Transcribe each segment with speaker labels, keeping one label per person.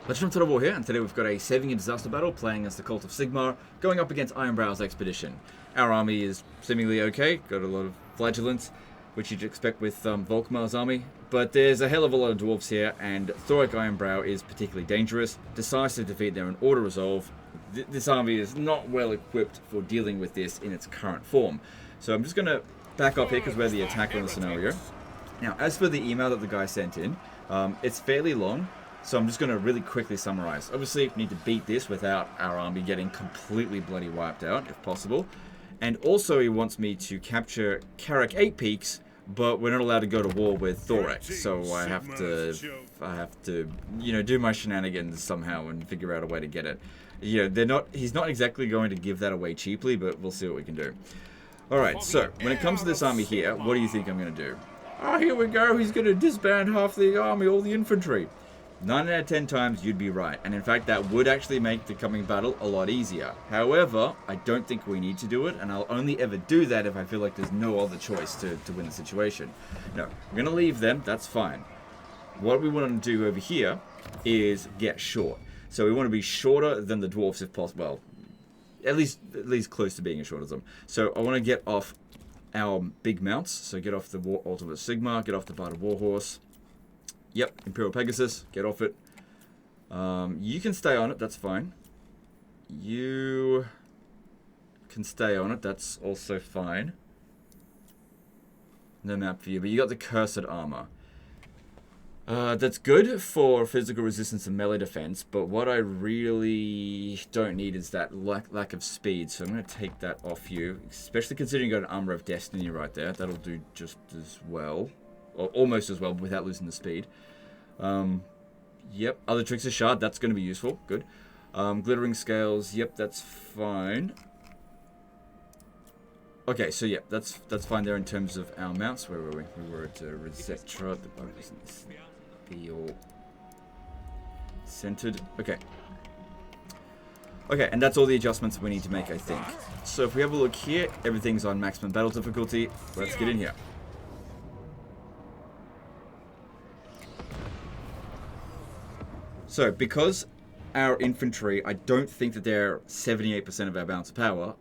Speaker 1: Let's jump to the war here, and today we've got a saving and disaster battle playing as the Cult of Sigmar, going up against Ironbrow's expedition. Our army is seemingly okay, got a lot of flagellants, which you'd expect with Volkmar's army, but there's a hell of a lot of dwarves here, and Thorek Ironbrow is particularly dangerous. Decides to defeat there in auto resolve. This army is not well equipped for dealing with this in its current form. So I'm just going to back up here because we're the attacker in the scenario. Now, as for the email that the guy sent in, it's fairly long. So I'm just going to really quickly summarize. Obviously, we need to beat this without our army getting completely bloody wiped out, if possible. And also, he wants me to capture Carrick 8 Peaks, but we're not allowed to go to war with Thorek. So I have to, you know, do my shenanigans somehow and figure out a way to get it. You know, he's not exactly going to give that away cheaply, but we'll see what we can do. All right, so when it comes to this army here, what do you think I'm going to do? Oh, here we go. He's going to disband half the army, all the infantry. 9 out of 10 times you'd be right, and in fact that would actually make the coming battle a lot easier. However, I don't think we need to do it, and I'll only ever do that if I feel like there's no other choice to win the situation. No, we're going to leave them, that's fine. What we want to do over here is get short. So we want to be shorter than the dwarfs if possible. Well, at least close to being as short as them. So I want to get off our big mounts, so get off the Ultimate Sigmar, get off the Bard Warhorse. Yep, Imperial Pegasus, get off it. You can stay on it, that's fine. You can stay on it, that's also fine. No map for you, but you got the Cursed Armor. That's good for physical resistance and melee defense, but what I really don't need is that lack of speed, so I'm going to take that off you, especially considering you got an Armor of Destiny right there. That'll do just as well. Or almost as well, without losing the speed. Yep, other tricks of shard, that's going to be useful. Good. Glittering scales, yep, that's fine. Okay, so yeah, that's fine there in terms of our mounts. Where were we? We were at Resetra. The boat isn't be all centered. Okay. Okay, and that's all the adjustments we need to make, I think. So if we have a look here, everything's on maximum battle difficulty. Let's get in here. So, because our infantry, I don't think that they're 78% of our balance of power,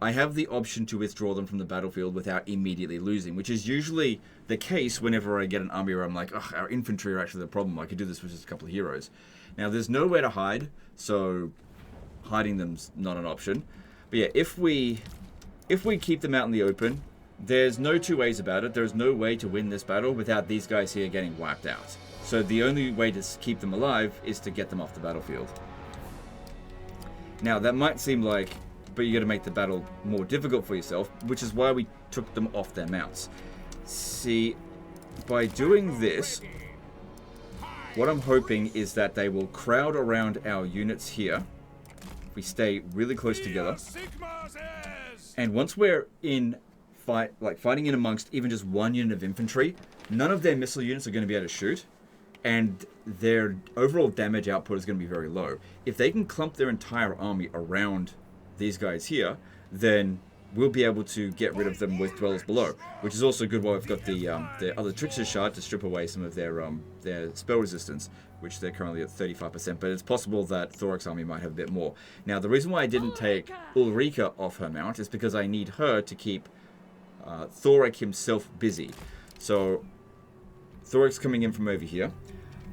Speaker 1: I have the option to withdraw them from the battlefield without immediately losing, which is usually the case whenever I get an army where I'm like, ugh, our infantry are actually the problem. I could do this with just a couple of heroes. Now, there's nowhere to hide, so hiding them's not an option. But yeah, if we keep them out in the open, there's no two ways about it. There's no way to win this battle without these guys here getting wiped out. So the only way to keep them alive is to get them off the battlefield. Now, that might seem like, but you got to make the battle more difficult for yourself, which is why we took them off their mounts. See, by doing this, what I'm hoping is that they will crowd around our units here. We stay really close together. And once we're in fighting in amongst even just one unit of infantry, none of their missile units are going to be able to shoot, and their overall damage output is going to be very low. If they can clump their entire army around these guys here, then we'll be able to get rid of them with Dwellers Below, which is also good while we've got the other Trickster Shard to strip away some of their spell resistance, which they're currently at 35%, but it's possible that Thorek's army might have a bit more. Now, the reason why I didn't take Ulrika off her mount is because I need her to keep Thorek himself busy. So Thorek's coming in from over here.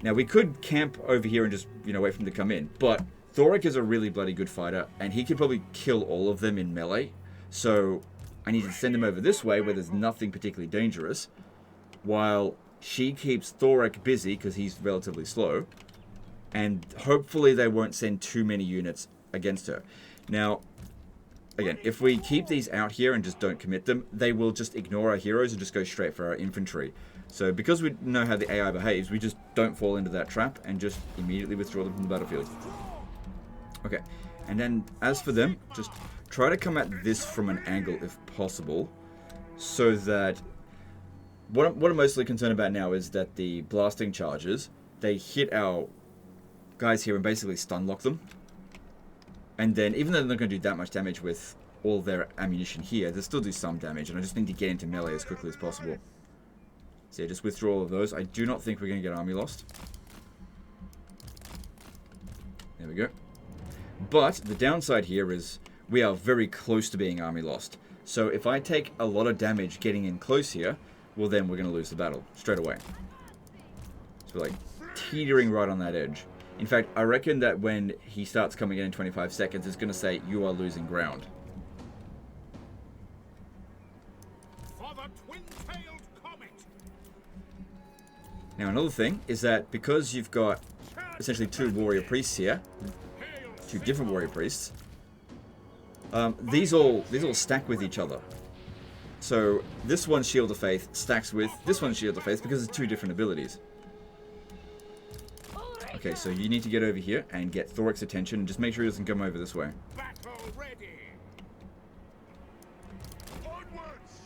Speaker 1: Now, we could camp over here and just, you know, wait for him to come in, but Thorek is a really bloody good fighter, and he could probably kill all of them in melee. So I need to send him over this way where there's nothing particularly dangerous, while she keeps Thorek busy because he's relatively slow, and hopefully they won't send too many units against her. Now, again, if we keep these out here and just don't commit them, they will just ignore our heroes and just go straight for our infantry. So because we know how the AI behaves, we just don't fall into that trap and just immediately withdraw them from the battlefield. Okay, and then as for them, just try to come at this from an angle if possible, so that what I'm mostly concerned about now is that the blasting charges, they hit our guys here and basically stun lock them. And then, even though they're not going to do that much damage with all their ammunition here, they'll still do some damage, and I just need to get into melee as quickly as possible. So yeah, just withdraw all of those. I do not think we're going to get army lost. we go. But the downside here is we are very close to being army lost. So if I take a lot of damage getting in close here, well then we're going to lose the battle straight away. So we're like teetering right on that edge. In fact, I reckon that when he starts coming in 25 seconds, it's going to say, you are losing ground. For the twin-tailed comet. Now, another thing is that because you've got essentially two warrior priests here, two different warrior priests, these all stack with each other. So this one's Shield of Faith stacks with this one's Shield of Faith because it's two different abilities. Okay, so you need to get over here and get Thorek's attention and just make sure he doesn't come over this way.
Speaker 2: Battle ready. Onwards.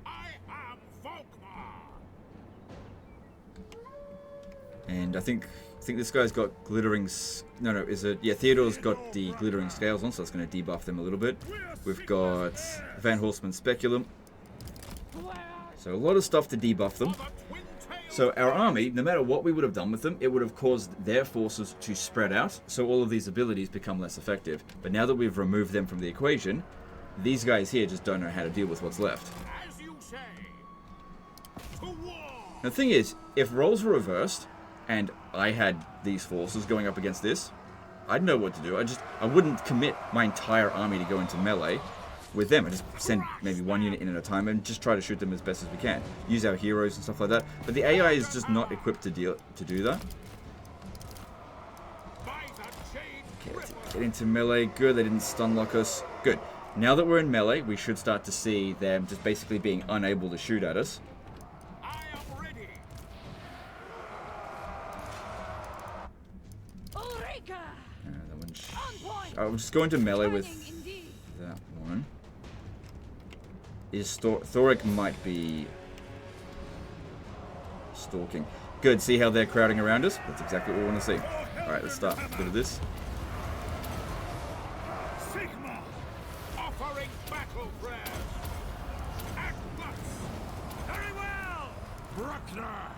Speaker 2: I am Volkmar.
Speaker 1: And I think this guy's got glittering. No, is it? Yeah, Theodore's got the glittering scales on, so that's going to debuff them a little bit. We've got Van Horseman's Speculum. So a lot of stuff to debuff them. So our army, no matter what we would have done with them, it would have caused their forces to spread out, so all of these abilities become less effective. But now that we've removed them from the equation, these guys here just don't know how to deal with what's left.
Speaker 2: As you say. To war.
Speaker 1: The thing is, if roles were reversed, and I had these forces going up against this, I'd know what to do. I wouldn't commit my entire army to go into melee with them. I just send maybe one unit in at a time and just try to shoot them as best as we can. Use our heroes and stuff like that. But the AI is just not equipped to do that. Okay, let's get into melee. Good, they didn't stun lock us. Good. Now that we're in melee, we should start to see them just basically being unable to shoot at us.
Speaker 2: I am ready.
Speaker 1: That one I'll just go into melee with that one. Thorek might be stalking. Good, see how they're crowding around us? That's exactly what we want to see. Alright, let's start. Bit of this.
Speaker 2: Sigma, offering battle prayers. Atlas. Very well. Bruckner.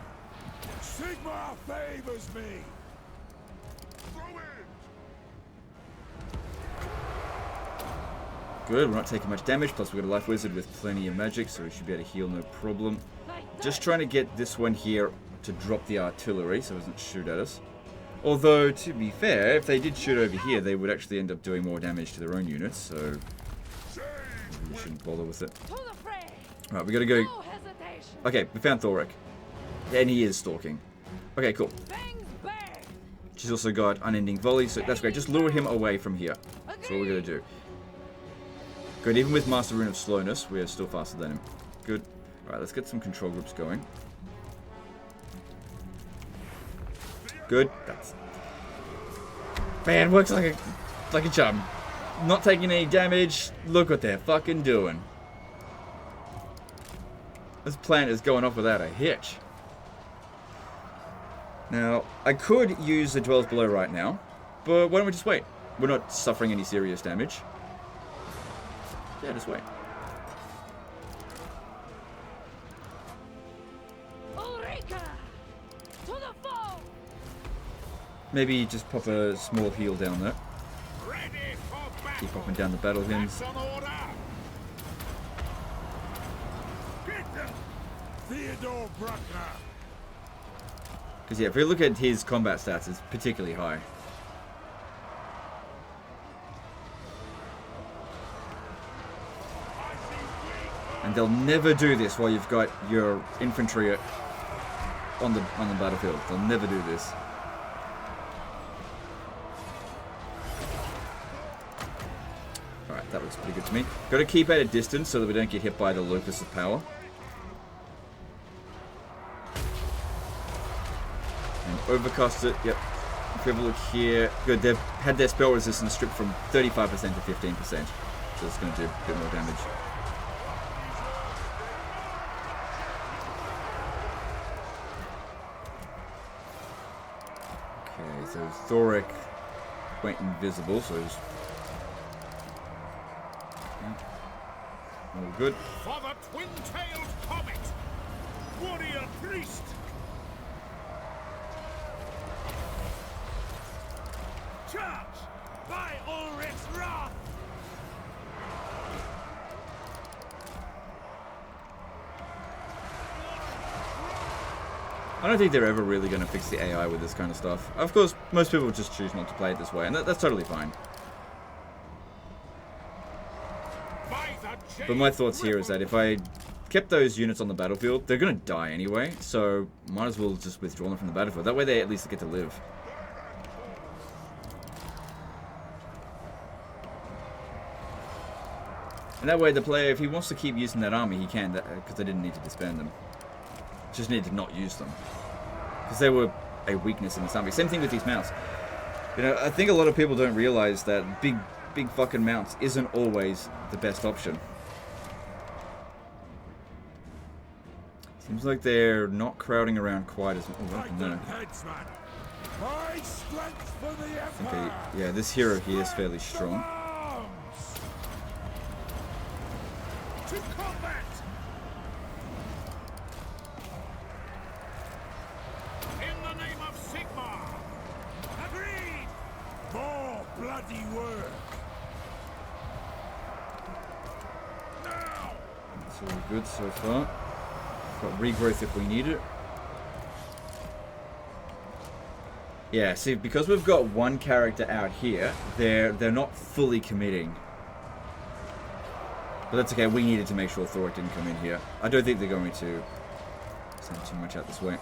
Speaker 2: Sigma favors me. Throw in.
Speaker 1: Good, we're not taking much damage, plus we've got a life wizard with plenty of magic, so we should be able to heal no problem. Just trying to get this one here to drop the artillery so it doesn't shoot at us. Although, to be fair, if they did shoot over here, they would actually end up doing more damage to their own units, so we shouldn't bother with it. Right, we gotta go. Okay, we found Thorek. And he is stalking. Okay, cool. She's also got unending volley, so that's great. Just lure him away from here. That's all we're gonna do. Good, even with Master Rune of Slowness, we are still faster than him. Good. Alright, let's get some control groups going. Good. Man, works like a chum. Not taking any damage. Look what they're fucking doing. This plant is going off without a hitch. Now, I could use the Dwellers Below right now, but why don't we just wait? We're not suffering any serious damage. Yeah, just wait. Maybe just pop a small heal down there. Keep popping down the battle hymns. Because yeah, if we look at his combat stats, it's particularly high. And they'll never do this while you've got your infantry on the battlefield. They'll never do this. Alright, that looks pretty good to me. Got to keep at a distance so that we don't get hit by the locus of power. And overcast it, yep. If we have a look here, good, they've had their spell resistance stripped from 35% to 15%. So it's going to do a bit more damage. Okay, so Thorek went invisible, so he's all good.
Speaker 2: For the twin-tailed comet, warrior priest. Charge! By Ulrich's wrath!
Speaker 1: I don't think they're ever really going to fix the AI with this kind of stuff. Of course, most people just choose not to play it this way, and that's totally fine. But my thoughts here is that if I kept those units on the battlefield, they're going to die anyway, so might as well just withdraw them from the battlefield. That way they at least get to live. And that way the player, if he wants to keep using that army, he can, because they didn't need to disband them. Just need to not use them. Because they were a weakness in this army. Same thing with these mounts. You know, I think a lot of people don't realize that big fucking mounts isn't always the best option. Seems like they're not crowding around quite as much. No. Okay, yeah, this hero here is fairly strong.
Speaker 2: To combat! In the name of Sigmar! Agreed! More bloody work! Now!
Speaker 1: It's all good so far. Got regrowth if we need it. Yeah, see, because we've got one character out here, they're not fully committing. But that's okay, we needed to make sure Thorek didn't come in here. I don't think they're going to send too much out this way.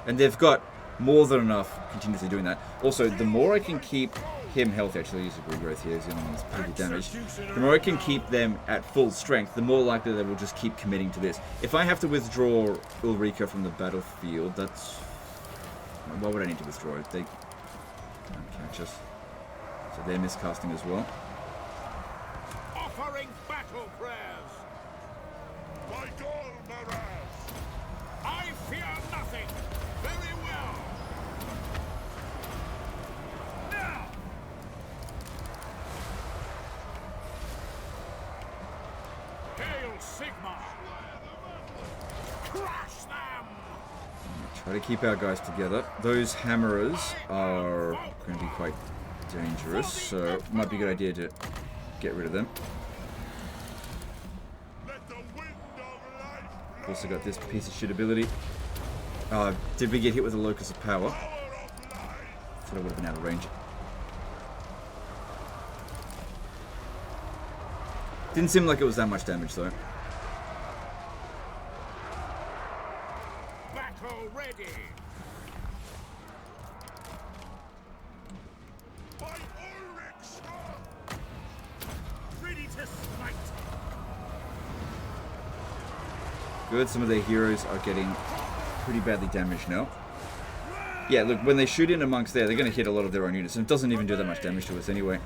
Speaker 1: And they've got more than enough continuously doing that. Also, the more I can keep him healthy, actually use a regrowth here, he's pretty damaged. The more I can keep them at full strength, the more likely they will just keep committing to this. If I have to withdraw Ulrika from the battlefield, that's... Why would I need to withdraw it? They can't catch us. So they're miscasting as well.
Speaker 2: Offering battle prayers! By God, Maraz! I fear nothing! Very well! Now! Hail Sigmar! Crush them!
Speaker 1: Try to keep our guys together. Those hammerers are going to be quite dangerous, so it might be a good idea to get rid of them. Also got this piece of shit ability. Did we get hit with a locus of power? Thought I would have been out of range. Didn't seem like it was that much damage though.
Speaker 2: Battle ready! By Ulrich's wrath! Ready to smite!
Speaker 1: Good, some of their heroes are getting pretty badly damaged now. Yeah, look, when they shoot in amongst there, they're going to hit a lot of their own units, and it doesn't even do that much damage to us anyway.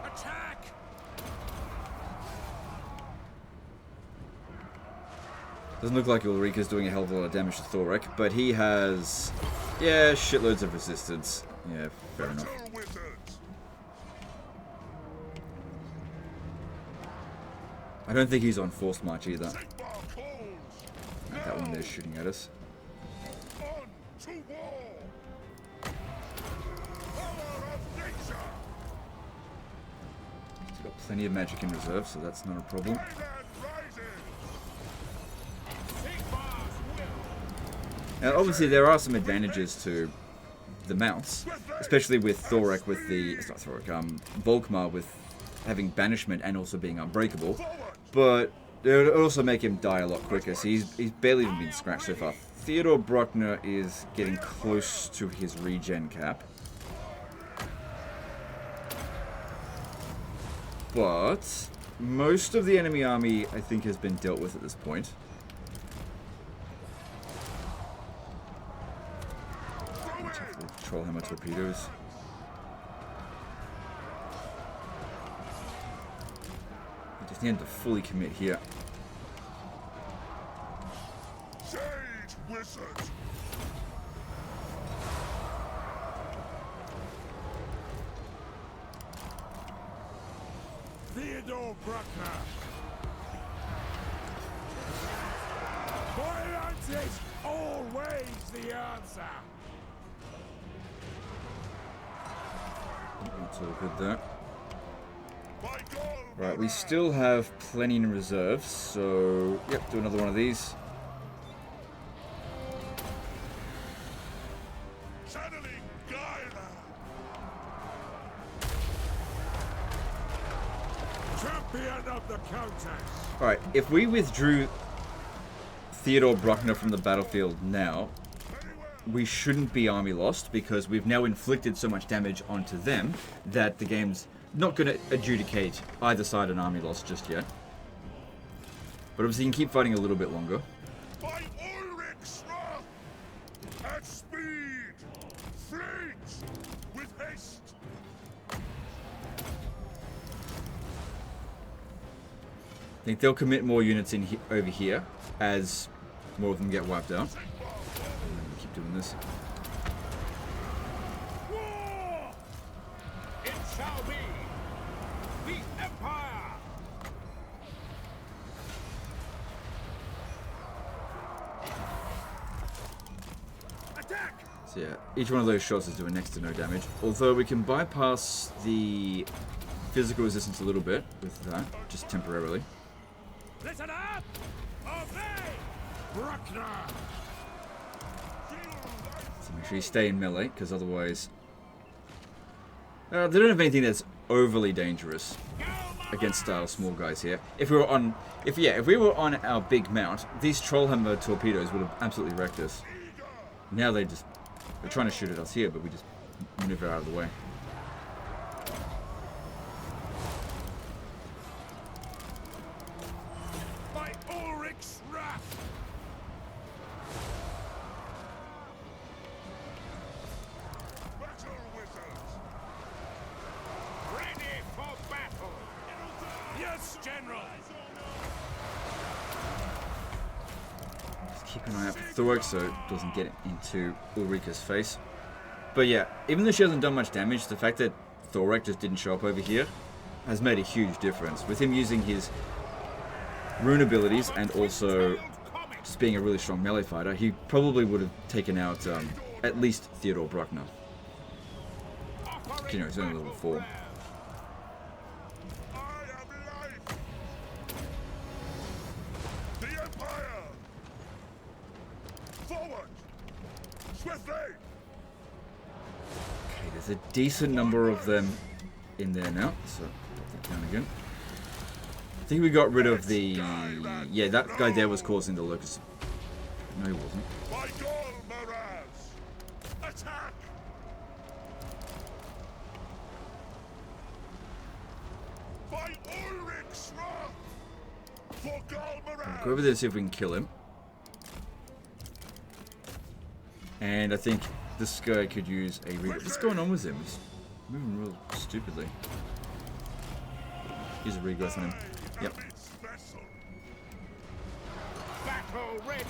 Speaker 2: Attack!
Speaker 1: Doesn't look like Ulrika's doing a hell of a lot of damage to Thorek, but he has, yeah, shitloads of resistance. Yeah, fair enough. I don't think he's on forced march either. That one there shooting at us. He's got plenty of magic in reserve, so that's not a problem. Now, obviously, there are some advantages to the mounts, especially with Thorek, with the... It's not Thorek, Volkmar with having banishment and also being unbreakable. But it would also make him die a lot quicker, so he's barely even been scratched so far. Theodore Bruckner is getting close to his regen cap. But most of the enemy army, I think, has been dealt with at this point. Troll hammer torpedoes. I just need to fully commit here.
Speaker 2: Sage wizard! Theodore Bruckner! Violence is always the answer!
Speaker 1: That's all good there.
Speaker 2: By God,
Speaker 1: Right, we still have plenty in reserve, so yep, do another one of these.
Speaker 2: channeling Gaia. Champion of the Countess.
Speaker 1: Alright, if we withdrew Theodore Bruckner from the battlefield now, we shouldn't be army lost because we've now inflicted so much damage onto them that the game's not going to adjudicate either side an army loss just yet. But obviously you can keep fighting a little bit longer.
Speaker 2: By Ulrich's wrath. At speed. Fleet. With haste.
Speaker 1: I think they'll commit more units in over here as more of them get wiped out. Keep doing this.
Speaker 2: War! It shall be. The Empire. Attack!
Speaker 1: So yeah, each one of those shots is doing next to no damage. Although we can bypass the physical resistance a little bit with that, just temporarily.
Speaker 2: Listen up! Obey! Bruckner!
Speaker 1: So make sure you stay in melee, because otherwise... they don't have anything that's overly dangerous against our small guys here. If we were on... If we were on our big mount, these Trollhammer torpedoes would have absolutely wrecked us. Now they're trying to shoot at us here, but we just maneuver out of the way.
Speaker 2: By Ulrich's wrath! Battle wizards! Ready for battle! Yes, General!
Speaker 1: Just keep an eye out for Thorek so it doesn't get into Ulrika's face. But yeah, even though she hasn't done much damage, the fact that Thorek just didn't show up over here has made a huge difference. With him using his rune abilities and also just being a really strong melee fighter, he probably would have taken out at least Theodore Bruckner. You know, he's only level 4.
Speaker 2: I am life! The Empire! Forward! Swiftly!
Speaker 1: Okay, there's a decent number of them in there now, so put that down again. I think we got rid of the... Yeah, that guy there was causing the locust. No, he wasn't.
Speaker 2: By Galmaraz! Attack! By Ulrich's wrath! For Galmaraz!
Speaker 1: Go over there to see if we can kill him. And I think this guy could use a regrowth. What's going on with him? He's moving real stupidly. Use a regrowth on him. Yep.
Speaker 2: Battle ready!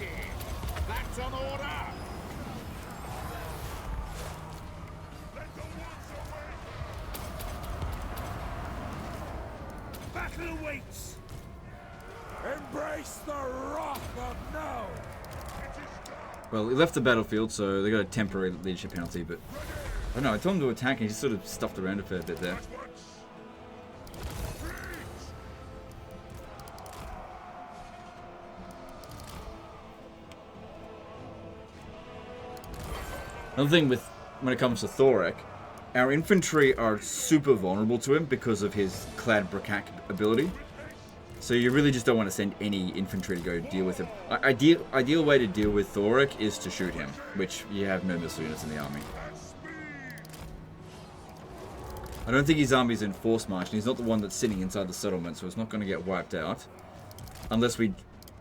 Speaker 2: That's an order! Let the woods awake! Battle awaits! Embrace the wrath of now!
Speaker 1: Well, he left the battlefield, so they got a temporary leadership penalty, but... I don't know, I told him to attack and he just sort of stuffed around a fair bit there. Another thing when it comes to Thorek, our infantry are super vulnerable to him because of his Clad Brakak ability. So you really just don't want to send any infantry to go deal with him. Ideal way to deal with Thorek is to shoot him, which you have no missile units in the army. I don't think his army's in force march, and he's not the one that's sitting inside the settlement, so it's not going to get wiped out. Unless we...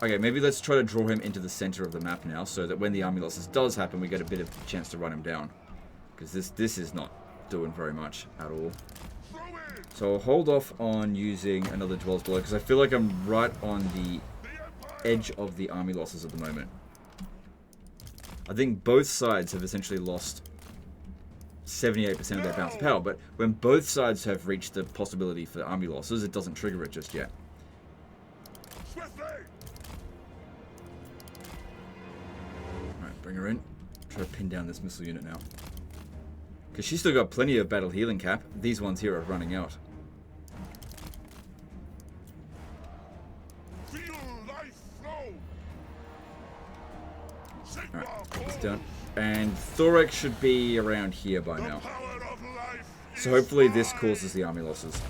Speaker 1: Okay, maybe let's try to draw him into the center of the map now, so that when the army losses does happen, we get a bit of a chance to run him down. Because this is not doing very much at all. So I'll hold off on using another Dwellers Below, because I feel like I'm right on the edge of the army losses at the moment. I think both sides have essentially lost 78% of their balance of power, but when both sides have reached the possibility for army losses, it doesn't trigger it just yet. Alright, bring her in. Try to pin down this missile unit now. Because she's still got plenty of battle healing cap. These ones here are running out.
Speaker 2: Feel life flow.
Speaker 1: Alright, it's done. And Thorek should be around here by now.
Speaker 2: Power of life.
Speaker 1: So hopefully this causes the army losses.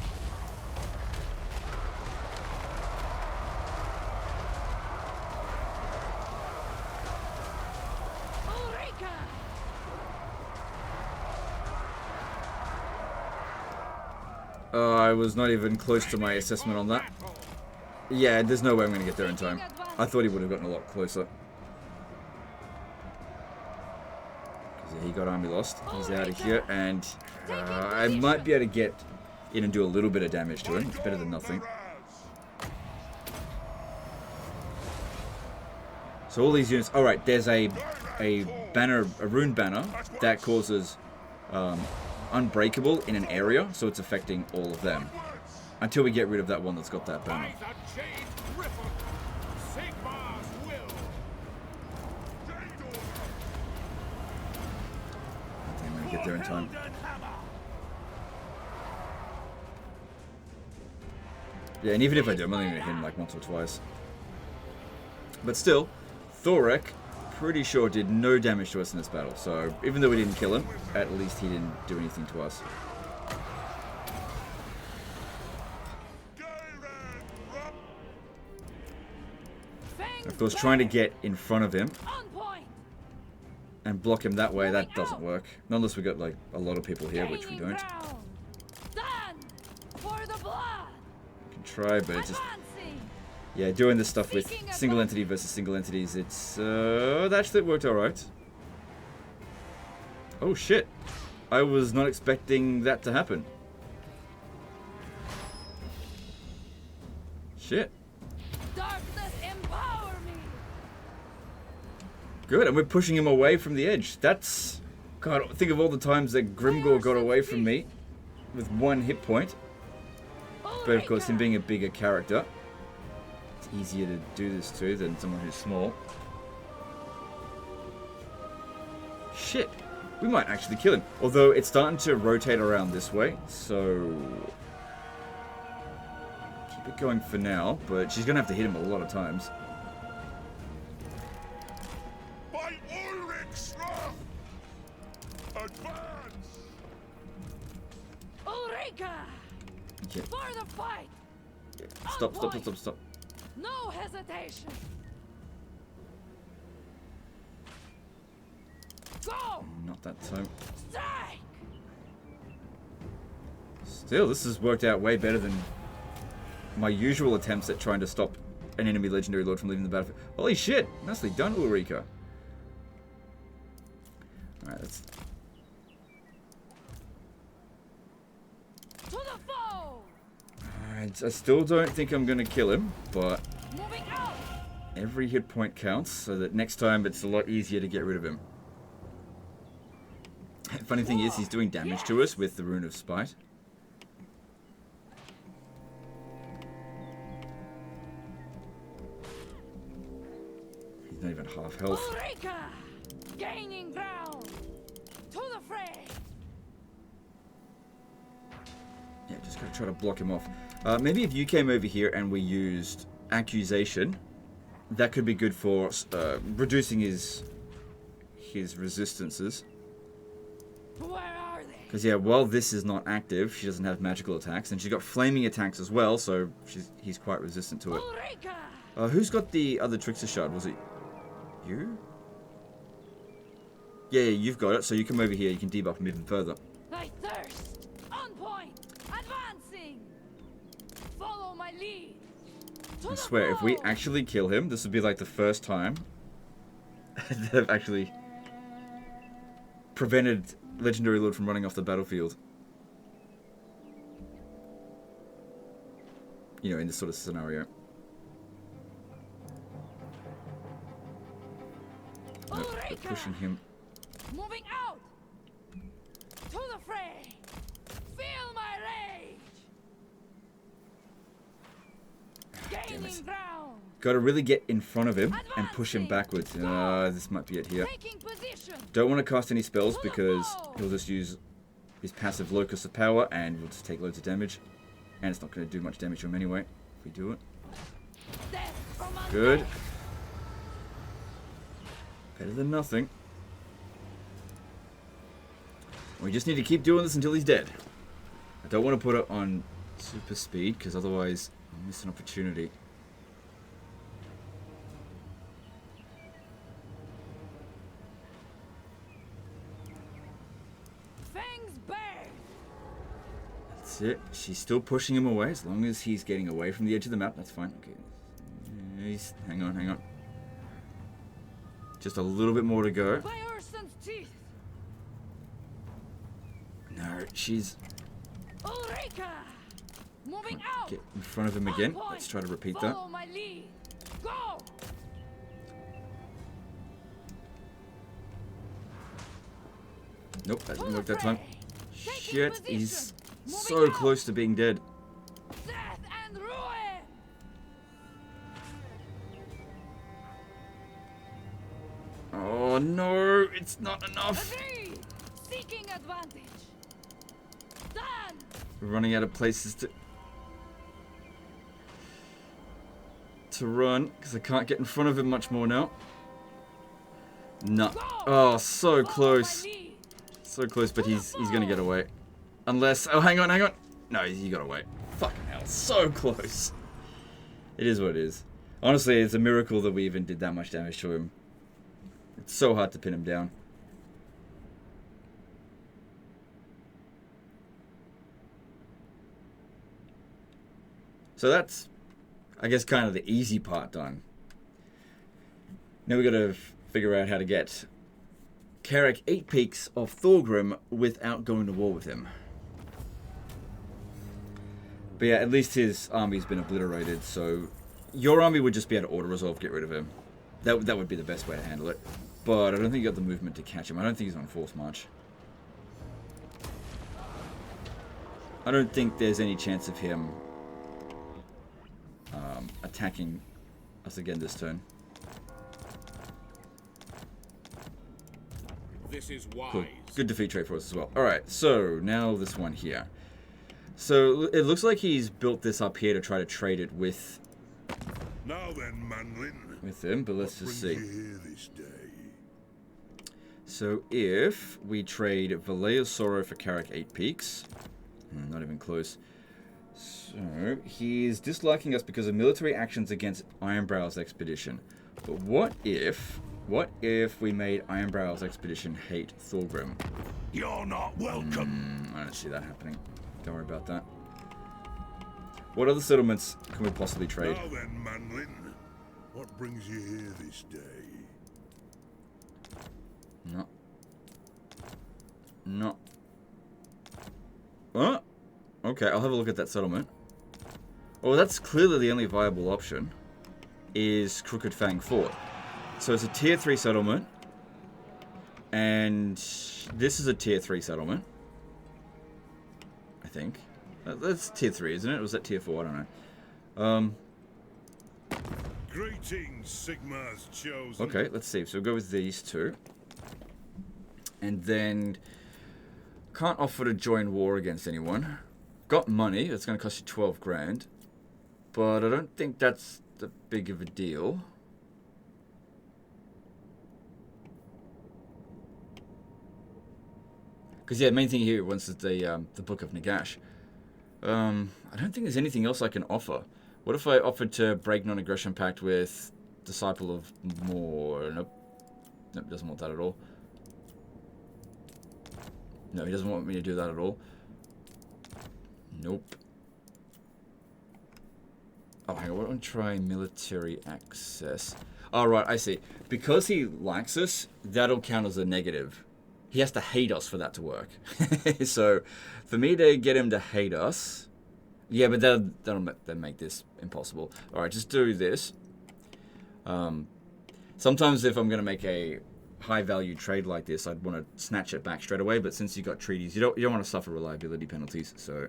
Speaker 1: I was not even close to my assessment on that. Yeah, there's no way I'm going to get there in time. I thought he would have gotten a lot closer. Because yeah, he got army lost. He's out of here, and I might be able to get in and do a little bit of damage to him. It's better than nothing. So all these units... Alright, there's a banner, a rune banner, that causes... unbreakable in an area, so it's affecting all of them. Until we get rid of that one that's got that banner. I'm gonna get there in time. Yeah, and even if I do, I'm only gonna hit him like once or twice. But still, Thorek, pretty sure did no damage to us in this battle, so even though we didn't kill him, at least he didn't do anything to us. Of course, trying to get in front of him and block him that way, that doesn't work. Not unless we got like a lot of people here, which we don't. We can try, but it's just... Yeah, doing this stuff with single entity versus single entities, it's, actually it worked alright. Oh shit. I was not expecting that to happen. Shit.
Speaker 3: Darkness empower me.
Speaker 1: Good, and we're pushing him away from the edge. That's... God, think of all the times that Grimgor got away from me with 1 hit point. But of course, him being a bigger character, easier to do this to than someone who's small. Shit. We might actually kill him. Although it's starting to rotate around this way, so... Keep it going for now, but she's going to have to hit him a lot of times.
Speaker 2: By Ulrich's wrath. Advance.
Speaker 3: Ulrika!
Speaker 1: Okay.
Speaker 3: For the fight!
Speaker 1: Stop, stop, stop, stop, stop.
Speaker 3: No hesitation! Go!
Speaker 1: Not that time.
Speaker 3: Strike!
Speaker 1: Still, this has worked out way better than my usual attempts at trying to stop an enemy legendary lord from leaving the battlefield. Holy shit! Nicely done, Ulrika. Alright, let's...
Speaker 3: To the foe!
Speaker 1: Alright, I still don't think I'm going to kill him, but
Speaker 3: Moving out!
Speaker 1: every hit point counts, so that next time it's a lot easier to get rid of him. Funny thing is, he's doing damage to us with the Rune of Spite. He's not even half health.
Speaker 3: Ulrika! Gaining ground! To the fray!
Speaker 1: Yeah, just gotta try to block him off. Maybe if you came over here and we used Accusation, that could be good for reducing his resistances.
Speaker 3: Where are they?
Speaker 1: Because yeah, while this is not active, she doesn't have magical attacks, and she's got flaming attacks as well, so he's quite resistant to it.
Speaker 3: Ulrika!
Speaker 1: Who's got the other Trickster Shard? Was it you? Yeah, you've got it, so you come over here, you can debuff him even further.
Speaker 3: I thirst! On point! Advancing! Follow my lead! To
Speaker 1: I
Speaker 3: the
Speaker 1: swear, if we
Speaker 3: foe!
Speaker 1: actually kill him, this would be like the first time that I've actually prevented Legendary Lord from running off the battlefield. You know, in this sort of scenario. Nope, we're pushing him.
Speaker 3: Moving out! To the fray! Feel my rage! Gaining ground!
Speaker 1: Gotta really get in front of him and push him backwards. This might be it here.
Speaker 3: Taking position!
Speaker 1: Don't want to cast any spells because he'll just use his passive locus of power, and we'll just take loads of damage. And it's not going to do much damage to him anyway, if we do it. Good. Better than nothing. We just need to keep doing this until he's dead. I don't want to put it on super speed, because otherwise I'll miss an opportunity. That's it. She's still pushing him away. As long as he's getting away from the edge of the map, that's fine. Okay. Hang on, hang on. Just a little bit more to go. No, she's...
Speaker 3: Moving out.
Speaker 1: Get in front of him again. Let's try to repeat that.
Speaker 3: My lead. Go.
Speaker 1: Nope, that didn't work that time. Shit, he's so close to being dead.
Speaker 3: Death and ruin.
Speaker 1: Oh no, it's not enough.
Speaker 3: Agree. Seeking advantage. Done.
Speaker 1: We're running out of places to run, because I can't get in front of him much more now. No. Oh, so close. So close, but he's gonna get away. Unless... Oh, hang on, hang on. No, he got away. Fucking hell. So close. It is what it is. Honestly, it's a miracle that we even did that much damage to him. It's so hard to pin him down. So that's, I guess, kind of the easy part done. Now we got to figure out how to get Carrick 8 peaks off Thorgrim without going to war with him. But yeah, at least his army's been obliterated, so your army would just be able to auto-resolve, get rid of him. That would be the best way to handle it. But I don't think you got the movement to catch him. I don't think he's on force march. I don't think there's any chance of him attacking us again this turn.
Speaker 2: This is wise.
Speaker 1: Cool. Good defeat trait for us as well. Alright, so now this one here. So it looks like he's built this up here to try to trade it with...
Speaker 2: Now then, Manlin.
Speaker 1: With him, but let's just see.
Speaker 2: You here this day?
Speaker 1: So if we trade Valea's Sorrow for Carrick 8 peaks... not even close. So, he's disliking us because of military actions against Ironbrow's expedition. But what if we made Ironbrow's expedition hate Thorgrim?
Speaker 2: You're not welcome.
Speaker 1: I don't see that happening. Don't worry about that. What other settlements can we possibly trade?
Speaker 2: Now then, Manlin. What brings you here this day?
Speaker 1: No. No. What? Okay, I'll have a look at that settlement. Oh, that's clearly the only viable option, is Crooked Fang Fort. So it's a tier 3 settlement, and this is a tier 3 settlement, I think. That's tier 3, isn't it? Or was that tier 4? I don't know.
Speaker 2: Greetings, Sigmar's chosen.
Speaker 1: Okay, let's see. So we'll go with these two. And then... Can't offer to join war against anyone. Got money. That's going to cost you 12 grand. But I don't think that's that big of a deal. Because, yeah, the main thing here once is the Book of Nagash. I don't think there's anything else I can offer. What if I offered to break non-aggression pact with Disciple of More? Nope. Nope, doesn't want that at all. No, he doesn't want me to do that at all. Nope. Oh, hang on. Why don't I try military access? Oh, right. I see. Because he likes us, that'll count as a negative. He has to hate us for that to work. So, for me to get him to hate us... Yeah, but that'll make this impossible. Alright, just do this. Sometimes if I'm going to make a high-value trade like this, I'd want to snatch it back straight away, but since you've got treaties, you don't want to suffer reliability penalties, so...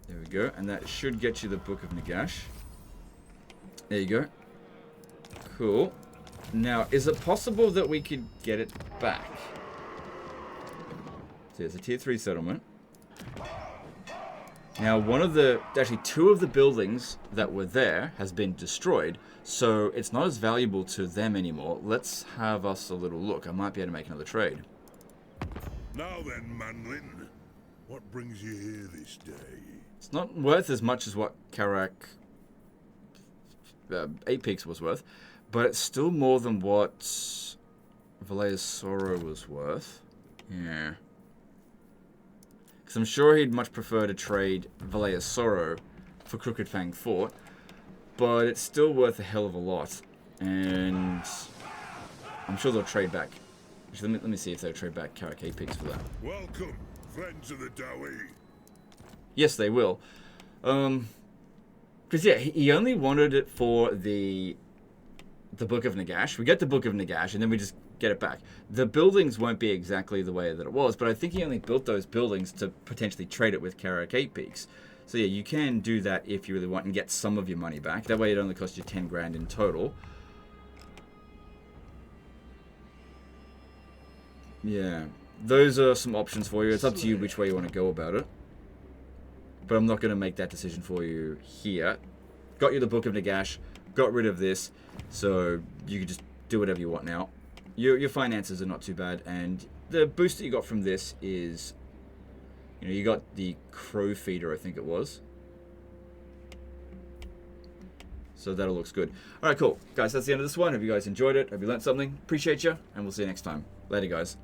Speaker 1: There we go, and that should get you the Book of Nagash. There you go. Cool. Now, is it possible that we could get it back? So it's a tier 3 settlement. Now, actually 2 of the buildings that were there has been destroyed, so it's not as valuable to them anymore. Let's have us a little look. I might be able to make another trade.
Speaker 2: Now then, Manlin, what brings you here this day?
Speaker 1: It's not worth as much as what Karak 8 Peaks was worth, but it's still more than what Valea's Sorrow was worth. Yeah. Because I'm sure he'd much prefer to trade Valea's Sorrow for Crooked Fang Fort, but it's still worth a hell of a lot, and I'm sure they'll trade back. Actually, let me see if they'll trade back Karak 8 Peaks for that.
Speaker 2: Welcome, friends of the Dowie.
Speaker 1: Yes, they will. Because yeah, he only wanted it for the Book of Nagash. We get the Book of Nagash, and then we just get it back. The buildings won't be exactly the way that it was, but I think he only built those buildings to potentially trade it with Karak 8 Peaks. So yeah, you can do that if you really want and get some of your money back. That way it only costs you 10 grand in total. Yeah, those are some options for you. It's up to you which way you want to go about it. But I'm not going to make that decision for you here. Got you the Book of Nagash, got rid of this, so you can just do whatever you want now. Your finances are not too bad, and the boost that you got from this is, you know, you got the Crow Feeder, I think it was. So that all looks good. Alright, cool. Guys, that's the end of this one. Hope you guys enjoyed it. Hope you learned something. Appreciate you, and we'll see you next time. Later, guys.